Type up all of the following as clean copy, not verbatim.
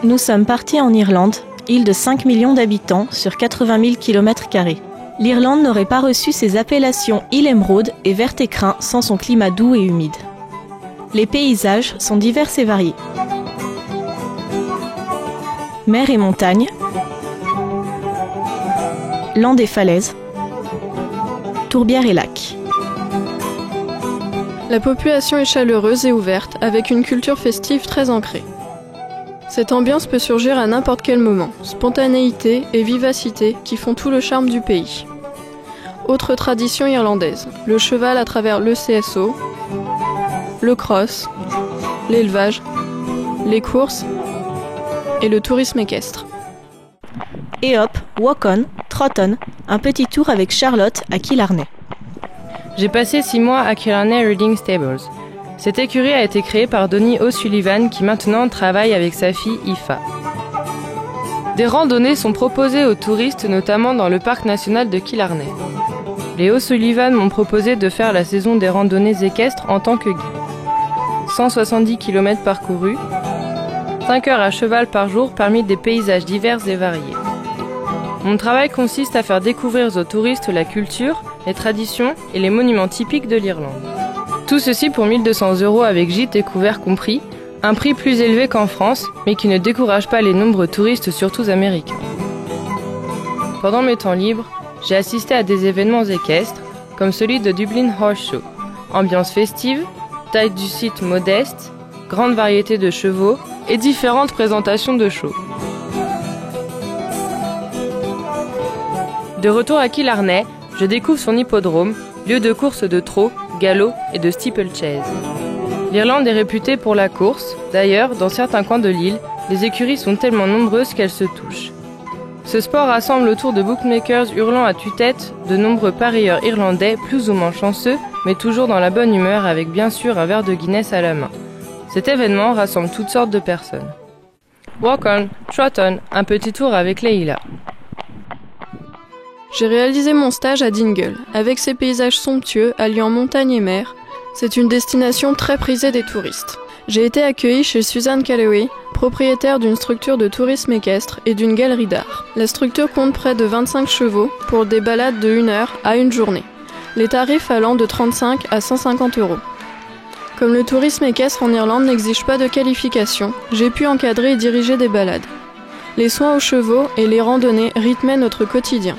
Nous sommes partis en Irlande, île de 5 millions d'habitants sur 80 000 km². L'Irlande n'aurait pas reçu ses appellations île émeraude et vert écrin sans son climat doux et humide. Les paysages sont divers et variés. Mer et montagne, landes et falaises, tourbières et lacs. La population est chaleureuse et ouverte, avec une culture festive très ancrée. Cette ambiance peut surgir à n'importe quel moment, spontanéité et vivacité qui font tout le charme du pays. Autre tradition irlandaise, le cheval à travers le CSO, le cross, l'élevage, les courses et le tourisme équestre. Et hop, walk-on, trot-on, un petit tour avec Charlotte à Killarney. J'ai passé 6 mois à Killarney Reading Stables. Cette écurie a été créée par Donny O'Sullivan qui maintenant travaille avec sa fille Aoife. Des randonnées sont proposées aux touristes, notamment dans le parc national de Killarney. Les O'Sullivan m'ont proposé de faire la saison des randonnées équestres en tant que guide. 170 km parcourus, 5 heures à cheval par jour parmi des paysages divers et variés. Mon travail consiste à faire découvrir aux touristes la culture, les traditions et les monuments typiques de l'Irlande. Tout ceci pour 1 200 € avec gîte et couvert compris, un prix plus élevé qu'en France, mais qui ne décourage pas les nombreux touristes, surtout américains. Pendant mes temps libres, j'ai assisté à des événements équestres, comme celui de Dublin Horse Show. Ambiance festive, taille du site modeste, grande variété de chevaux et différentes présentations de shows. De retour à Killarney, je découvre son hippodrome, lieu de course de trot, galop et de steeplechase. L'Irlande est réputée pour la course. D'ailleurs, dans certains coins de l'île, les écuries sont tellement nombreuses qu'elles se touchent. Ce sport rassemble autour de bookmakers hurlant à tue-tête de nombreux parieurs irlandais plus ou moins chanceux, mais toujours dans la bonne humeur avec bien sûr un verre de Guinness à la main. Cet événement rassemble toutes sortes de personnes. Walk-on, trot-on, un petit tour avec Leila. J'ai réalisé mon stage à Dingle, avec ses paysages somptueux alliant montagne et mer. C'est une destination très prisée des touristes. J'ai été accueillie chez Suzanne Calloway, propriétaire d'une structure de tourisme équestre et d'une galerie d'art. La structure compte près de 25 chevaux pour des balades de 1 heure à une journée. Les tarifs allant de 35 à 150 €. Comme le tourisme équestre en Irlande n'exige pas de qualification, j'ai pu encadrer et diriger des balades. Les soins aux chevaux et les randonnées rythmaient notre quotidien.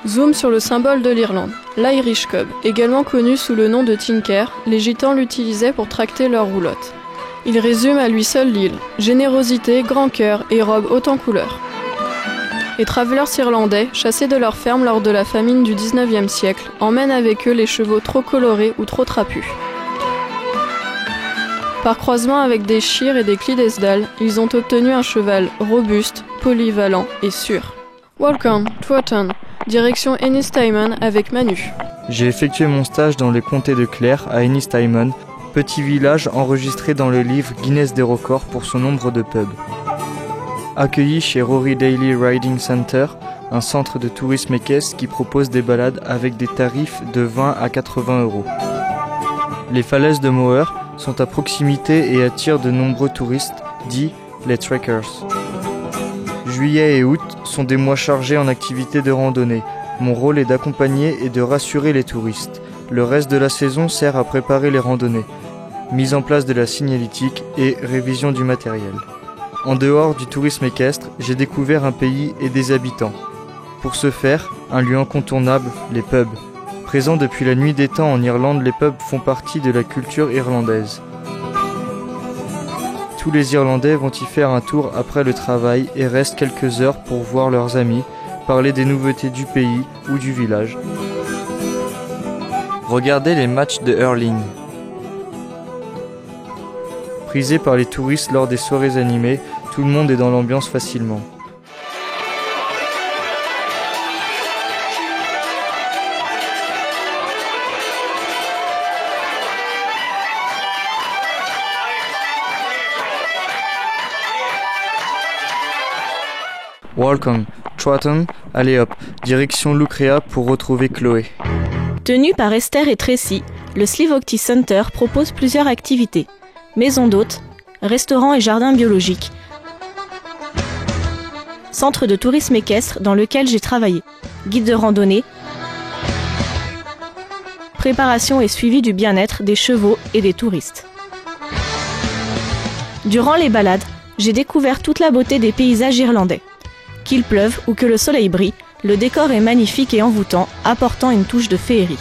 Zoom sur le symbole de l'Irlande, l'Irish Cob, également connu sous le nom de Tinker, les gitans l'utilisaient pour tracter leurs roulottes. Il résume à lui seul l'île, générosité, grand cœur et robe haute en couleurs. Les travelers irlandais, chassés de leur ferme lors de la famine du 19e siècle, emmènent avec eux les chevaux trop colorés ou trop trapus. Par croisement avec des Shire et des Clydesdale, ils ont obtenu un cheval robuste, polyvalent et sûr. Walk-on, trot-on, direction Ennistimon avec Manu. J'ai effectué mon stage dans le comté de Clare à Ennistimon, petit village enregistré dans le livre Guinness des records pour son nombre de pubs. Accueilli chez Rory Daly Riding Center, un centre de tourisme équestre qui propose des balades avec des tarifs de 20 à 80 €. Les falaises de Moher sont à proximité et attirent de nombreux touristes, dits les trekkers. Juillet et août sont des mois chargés en activités de randonnée. Mon rôle est d'accompagner et de rassurer les touristes. Le reste de la saison sert à préparer les randonnées, mise en place de la signalétique et révision du matériel. En dehors du tourisme équestre, j'ai découvert un pays et des habitants. Pour ce faire, un lieu incontournable, les pubs. Présents depuis la nuit des temps en Irlande, les pubs font partie de la culture irlandaise. Tous les Irlandais vont y faire un tour après le travail et restent quelques heures pour voir leurs amis, parler des nouveautés du pays ou du village. Regardez les matchs de hurling. Prisés par les touristes lors des soirées animées, tout le monde est dans l'ambiance facilement. Walk-on, trot-on, allez hop, direction Lucrea pour retrouver Chloé. Tenu par Esther et Tracy, le Slivokti Center propose plusieurs activités. Maison d'hôtes, restaurants et jardins biologiques, centre de tourisme équestre dans lequel j'ai travaillé. Guide de randonnée, préparation et suivi du bien-être des chevaux et des touristes. Durant les balades, j'ai découvert toute la beauté des paysages irlandais. Qu'il pleuve ou que le soleil brille, le décor est magnifique et envoûtant, apportant une touche de féerie.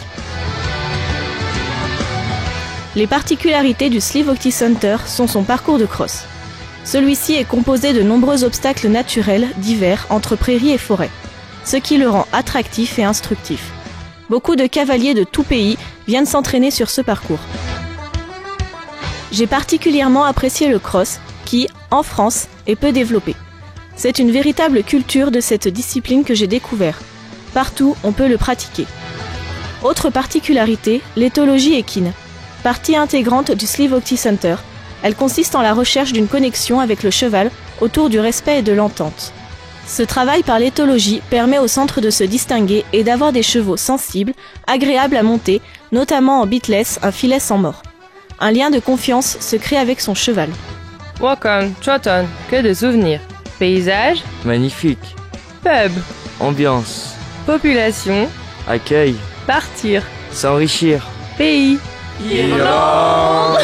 Les particularités du Slieve Aughty Center sont son parcours de cross. Celui-ci est composé de nombreux obstacles naturels divers entre prairies et forêts, ce qui le rend attractif et instructif. Beaucoup de cavaliers de tout pays viennent s'entraîner sur ce parcours. J'ai particulièrement apprécié le cross, qui, en France, est peu développé. C'est une véritable culture de cette discipline que j'ai découvert. Partout, on peut le pratiquer. Autre particularité, l'éthologie équine. Partie intégrante du Slieve Aughty Center, elle consiste en la recherche d'une connexion avec le cheval autour du respect et de l'entente. Ce travail par l'éthologie permet au centre de se distinguer et d'avoir des chevaux sensibles, agréables à monter, notamment en bitless, un filet sans mort. Un lien de confiance se crée avec son cheval. Walk-on, trot-on, que de souvenirs. Paysage, Magnifique. pub, Ambiance. population, Accueil. partir, S'enrichir. pays. Irlande.